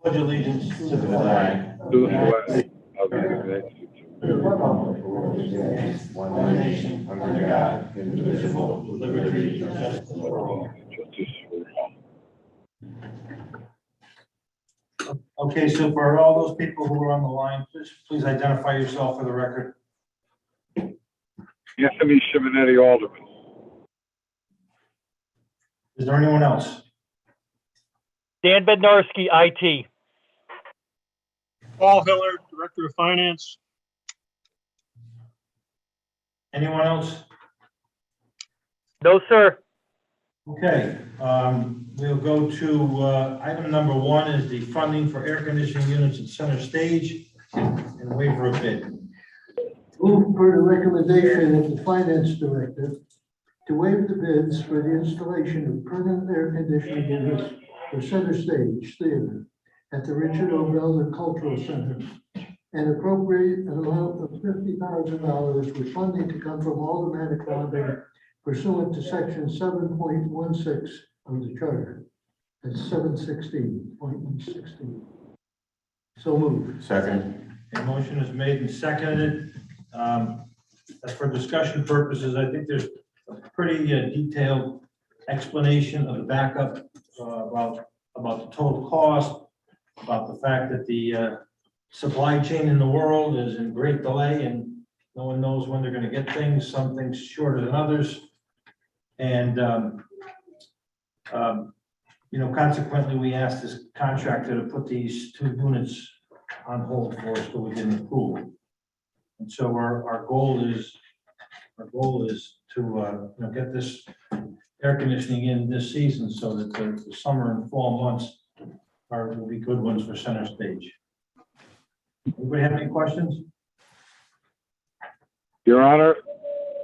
Pledge allegiance to the flag To the flag of the United States. one nation under God, indivisible, with liberty and justice for all. Justice for all. Okay, so for all those people who are on the line, please identify yourself for the record. Anthony Simonetti, Alderman. Is there anyone else? Dan Bednarski, IT. Paul Hiller, Director of Finance. Anyone else? No, sir. Okay, we'll go to item number 1 is the funding for air conditioning units at center stage and waiver of bid. Move for the recommendation of the Finance Director to waive the bids for the installation of permanent air conditioning units for Center Stage Theater at the Richard O. Belden Cultural Center and appropriate an amount of $50,000 with funding to come from automatic bonding pursuant to section 7.16 of the charter. That's 716.16. So moved. Second. A motion is made and seconded. As for discussion purposes, I think there's a pretty detailed explanation of the backup about the total cost, about the fact that the supply chain in the world is in great delay and no one knows when they're going to get things, some things shorter than others. And, consequently, we asked this contractor to put these 2 units on hold for us till we get an approval. And so our goal is to get this air conditioning in this season so that the summer and fall months will be good ones for center stage. Anybody have any questions? Your Honor,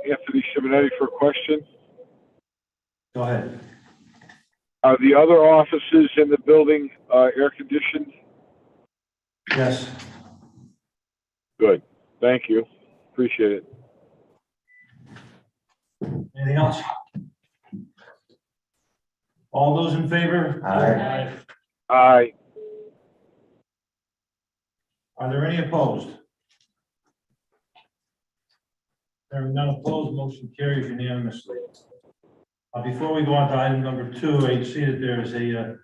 Anthony Simonetti for a question. Go ahead. Are the other offices in the building air conditioned? Yes. Good. Thank you. Appreciate it. Anything else? All those in favor? Aye. Aye. Are there any opposed? There are none opposed, motion carries unanimously. Before we go on to item number 2, I see that there is a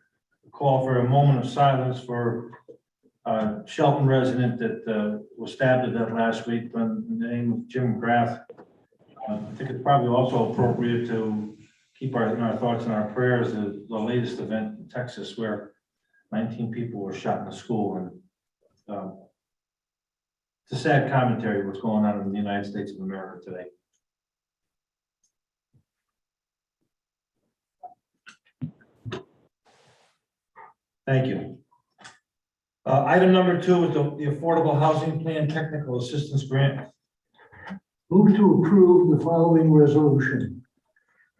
call for a moment of silence for Shelton resident that was stabbed to death last week by the name of Jim Graff. I think it's probably also appropriate to keep in our thoughts and our prayers the latest event in Texas where 19 people were shot in the school. And it's a sad commentary what's going on in the United States of America today. Thank you. Item number 2 is the Affordable Housing Plan Technical Assistance Grant. Move to approve the following resolution.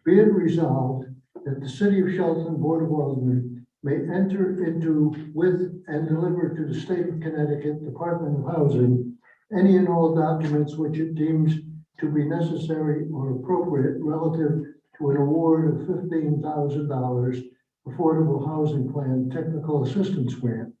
Be it resolved that the City of Shelton Board of Aldermen may enter into with and deliver to the State of Connecticut Department of Housing any and all documents which it deems to be necessary or appropriate relative to an award of $15,000 Affordable Housing Plan Technical Assistance Grant.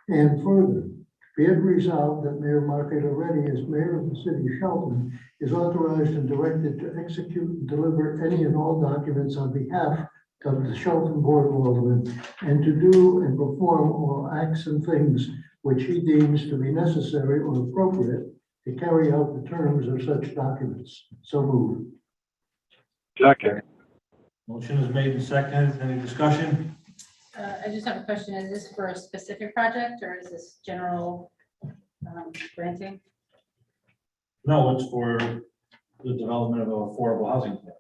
And further, be it resolved that Mayor Mark Reddy, as mayor of the City of Shelton, is authorized and directed to execute and deliver any and all documents on behalf of the Shelton Board of Aldermen and to do and perform all acts and things which he deems to be necessary or appropriate to carry out the terms of such documents. So moved. Second. Motion is made and seconded. Any discussion? I just have a question. Is this for a specific project or is this general granting? No, it's for the development of an affordable housing plan.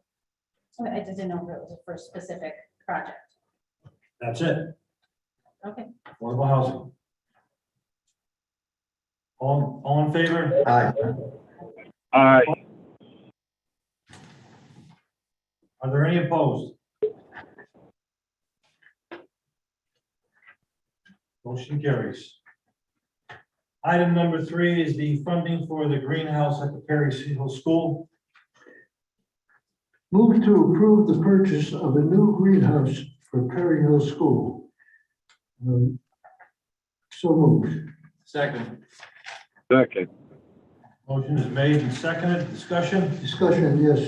I didn't know if it was for a specific project. That's it. Okay. Affordable housing. All in favor? Aye. Aye. Are there any opposed? Motion carries. Item number 3 is the funding for the greenhouse at the Perry Hill School. Move to approve the purchase of a new greenhouse for Perry Hill School. So moved. Second. second, Motion is made and seconded. Discussion? Discussion, yes.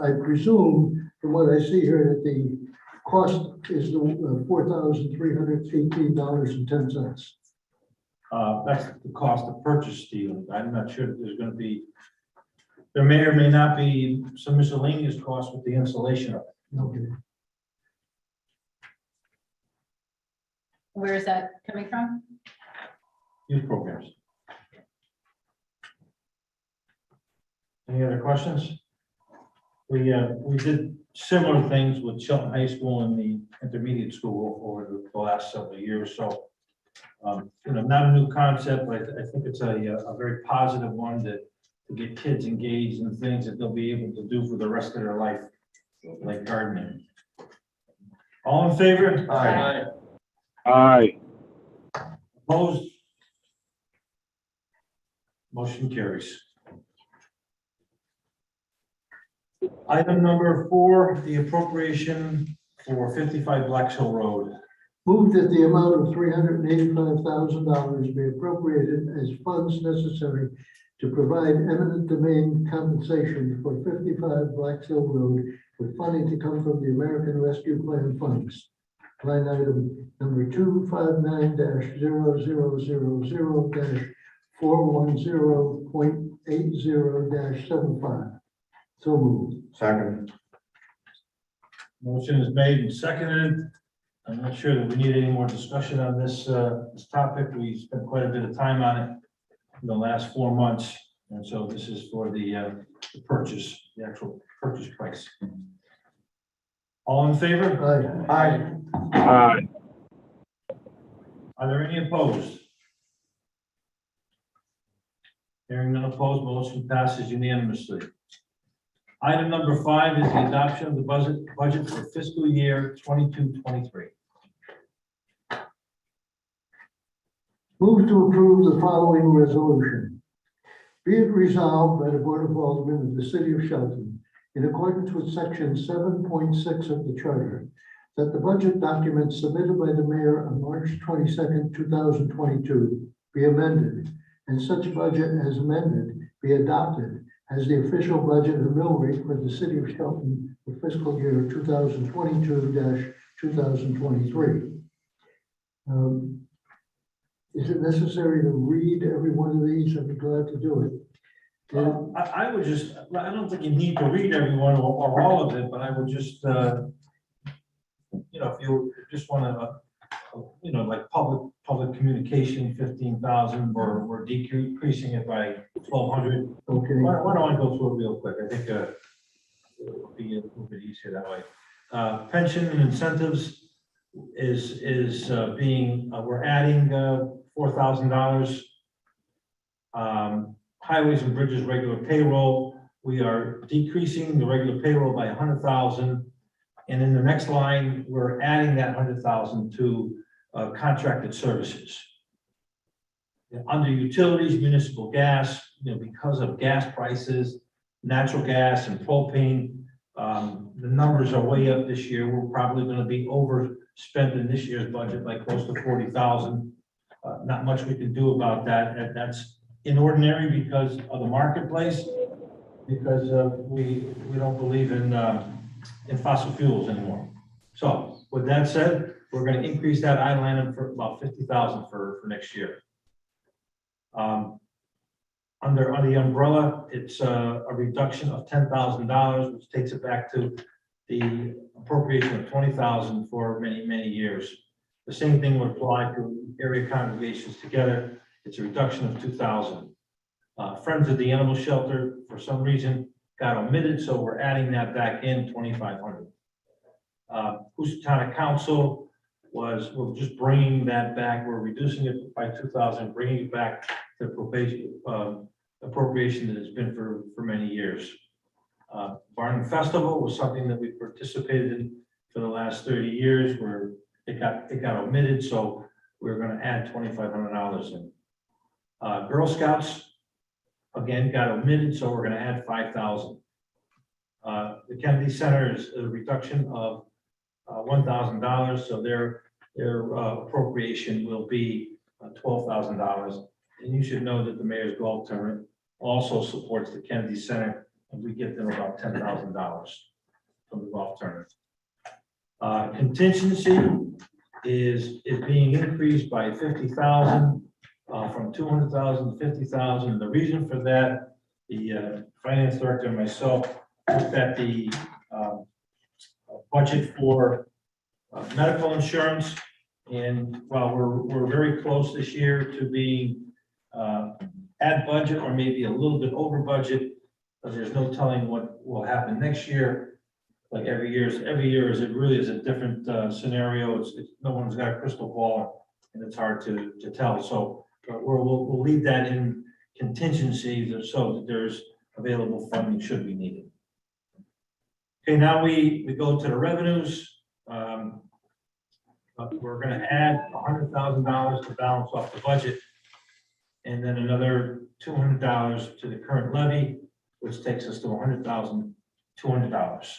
I presume from what I see here that the cost is the $4,318.10. That's the cost of purchase, Stephen. I'm not sure that there's gonna be, there may or may not be some miscellaneous costs with the installation of it. Okay. Where is that coming from? Youth programs. Any other questions? We did similar things with Shelton High School and the intermediate school over the last several years, so. Not a new concept, but I think it's a very positive one to get kids engaged in things that they'll be able to do for the rest of their life, like gardening. All in favor? Aye. aye, Opposed? Motion carries. Item number 4, the appropriation for 55 Blacks Hill Road. Move that the amount of $385,000 be appropriated as funds necessary to provide eminent domain compensation for 55 Blacks Hill Road, with funding to come from the American Rescue Plan funds. Line item number 259-000-410.80-75. So moved. Second. Motion is made and seconded. I'm not sure that we need any more discussion on this topic. We spent quite a bit of time on it in the last 4 months. And so this is for the purchase, the actual purchase price. All in favor? Aye. aye, Are there any opposed? Hearing none opposed, motion passes unanimously. Item number 5 is the adoption of the budget for fiscal year 22-23. Move to approve the following resolution. Be it resolved by the Board of Aldermen of the City of Shelton, in accordance with section 7.6 of the Charter, that the budget document submitted by the mayor on March 22nd, 2022 be amended, and such budget as amended be adopted as the official budget and mill rate for the City of Shelton for fiscal year 2022-2023. Is it necessary to read every one of these? I'd be glad to do it. I would just, I don't think you need to read everyone or all of it, but I would just, if you just want to, like public communication, 15,000, we're decreasing it by 1,200. Okay. Why don't I go through it real quick? I think it'll be a little bit easier that way. Pension and incentives is being, we're adding $4,000. Highways and bridges regular payroll, we are decreasing the regular payroll by 100,000. And in the next line, we're adding that 100,000 to contracted services. Under utilities, municipal gas, because of gas prices, natural gas and propane, the numbers are way up this year. We're probably going to be overspent in this year's budget by close to 40,000. Not much we can do about that. And that's inordinary because of the marketplace, because we don't believe in fossil fuels anymore. So with that said, we're going to increase that item item for about 50,000 for next year. Under the umbrella, it's a reduction of $10,000, which takes it back to the appropriation of 20,000 for many years. The same thing would apply to area congregations together. It's a reduction of 2,000. Friends of the Animal Shelter, for some reason, got omitted, so we're adding that back in 2,500. Housatonic Council we're just bringing that back. We're reducing it by 2,000, bringing it back to appropriation that it's been for many years. Barnum Festival was something that we participated in for the last 30 years, where it got omitted, so we're going to add $2,500 in. Girl Scouts, again, got omitted, so we're going to add 5,000. The Kennedy Center is a reduction of $1,000, so they're their appropriation will be $12,000. And you should know that the mayor's golf tournament also supports the Kennedy Center, and we give them about $10,000 from the golf tournament. Contingency is being increased by 50,000, from 200,000 to 50,000. The reason for that, the finance director and myself looked at the budget for medical insurance, and while we're very close this year to being at budget or maybe a little bit over budget, but there's no telling what will happen next year. Like every year is it really is a different scenario. It's no one's got a crystal ball, and it's hard to tell. So we'll leave that in contingency so that there's available funding should be needed. Okay, now we go to the revenues. We're going to add $100,000 to balance off the budget, and then another $200 to the current levy, which takes us to $100,200.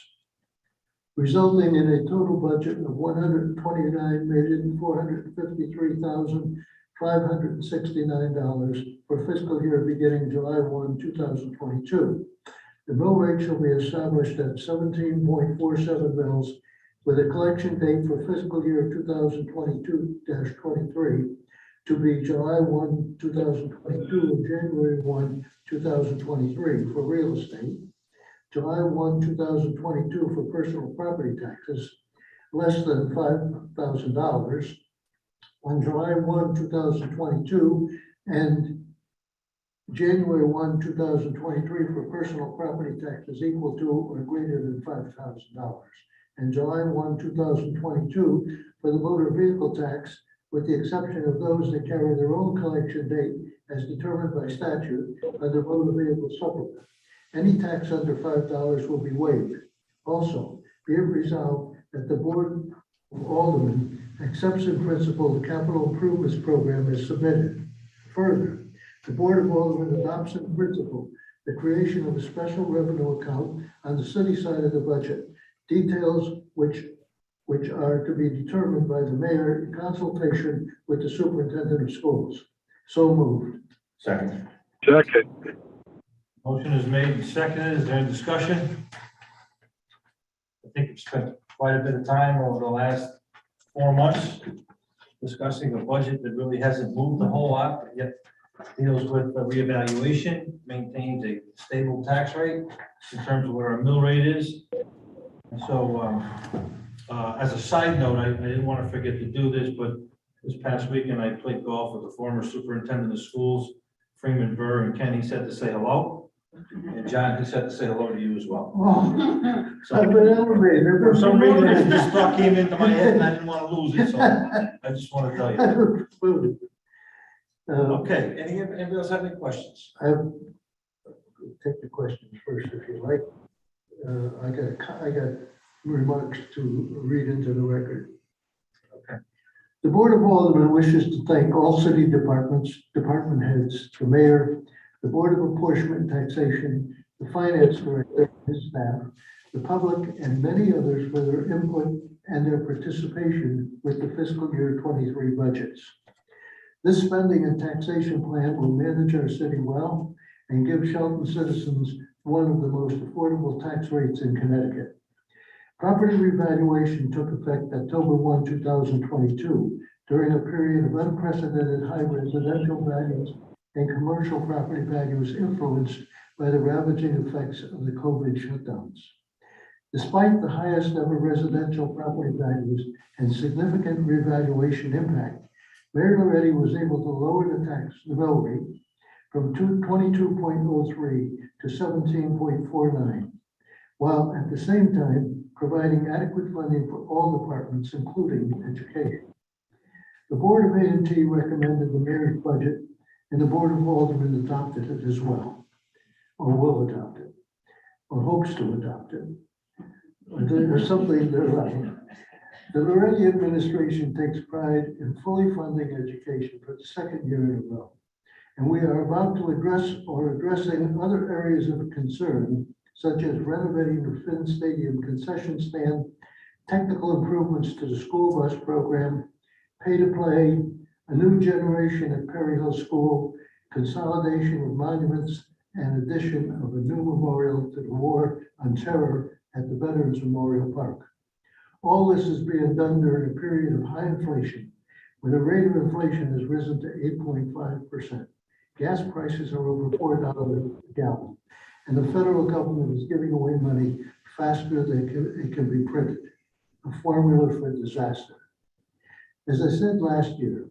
Resulting in a total budget of $129,453,569 for fiscal year beginning July 1, 2022. The mill rate shall be established at 17.47 mils with a collection date for fiscal year 2022-23 to be July 1, 2022 and January 1, 2023 for real estate, July 1, 2022 for personal property taxes less than $5,000, on July 1, 2022 and January 1, 2023 for personal property taxes equal to or greater than $5,000, and July 1, 2022 for the motor vehicle tax, with the exception of those that carry their own collection date as determined by statute under motor vehicle supplement. Any tax under $5 will be waived. Also, be it resolved that the Board of Aldermen accepts in principle the capital improvements program as submitted. Further, the Board of Aldermen adopts in principle the creation of a special revenue account on the city side of the budget, details which are to be determined by the mayor in consultation with the superintendent of schools. So moved. Second. Second. Motion is made and seconded. Is there any discussion? I think we've spent quite a bit of time over the last 4 months discussing a budget that really hasn't moved a whole lot, but yet deals with a reevaluation, maintains a stable tax rate in terms of what our mill rate is. And so, as a side note, I didn't want to forget to do this, but this past weekend I played golf with the former superintendent of schools, Freeman Burr, and Kenny said to say hello. And John, he said to say hello to you as well. So, I've been elevated. for some reason, this thought came into my head and I didn't want to lose it, so I just want to tell you. Okay, anybody else have any questions? I'll take the questions first if you like. I got remarks to read into the record. Okay. The Board of Aldermen wishes to thank all city departments, department heads, the mayor, the Board of Apportionment and Taxation, the finance director, his staff, the public, and many others for their input and their participation with the fiscal year 23 budgets. This spending and taxation plan will manage our city well and give Shelton citizens one of the most affordable tax rates in Connecticut. Property revaluation took effect October 1, 2022, during a period of unprecedented high residential values and commercial property values influenced by the ravaging effects of the COVID shutdowns. Despite the highest ever residential property values and significant revaluation impact, Mayor Loretti was able to lower the mill rate from 22.03 to 17.49, while at the same time providing adequate funding for all departments, including education. The Board of A&T recommended the mayor's budget, and the Board of Aldermen adopted it as well, or will adopt it, or hopes to adopt it. There's something they're like. The Loretti administration takes pride in fully funding education for the second year in a row. And we are about to addressing other areas of concern, such as renovating the Finn Stadium concession stand, technical improvements to the school bus program, pay to play, a new generation at Perry Hill School, consolidation of monuments, and addition of a new memorial to the War on Terror at the Veterans Memorial Park. All this is being done during a period of high inflation, where the rate of inflation has risen to 8.5%. Gas prices are over $4 a gallon, and the federal government is giving away money faster than it can be printed, a formula for disaster. As I said last year,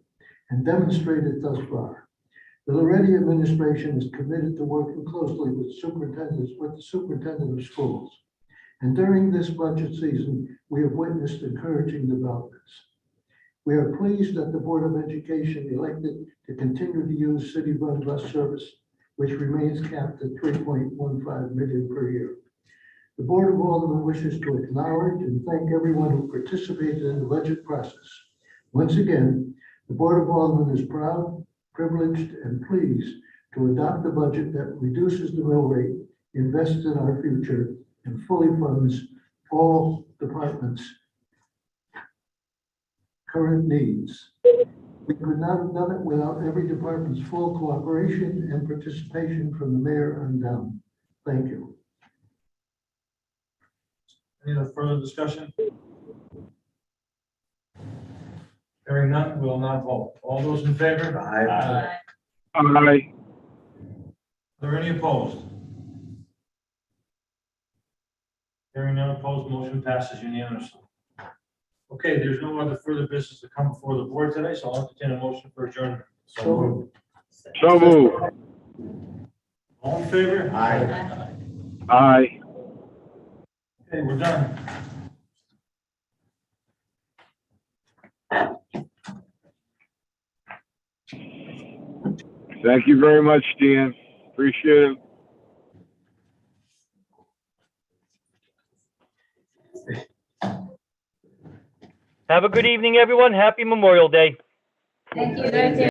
and demonstrated thus far, the Loretti administration is committed to working closely with the superintendent of schools. And during this budget season, we have witnessed encouraging developments. We are pleased that the Board of Education elected to continue to use city-run bus service, which remains capped at $3.15 million per year. The Board of Aldermen wishes to acknowledge and thank everyone who participated in the budget process. Once again, the Board of Aldermen is proud, privileged, and pleased to adopt a budget that reduces the mill rate, invests in our future, and fully funds all departments' current needs. We could not have done it without every department's full cooperation and participation from the mayor on down. Thank you. Any other further discussion? Hearing none, we will not vote. All those in favor? Aye. Aye. Aye. Are there any opposed? Hearing none opposed, motion passes unanimously. Okay, there's no other further business to come before the board today, so I'll entertain a motion for adjournment. So moved. So moved. All in favor? Aye. Aye. Okay, we're done. Thank you very much, Dan. Appreciate it. Have a good evening, everyone. Happy Memorial Day. Thank you.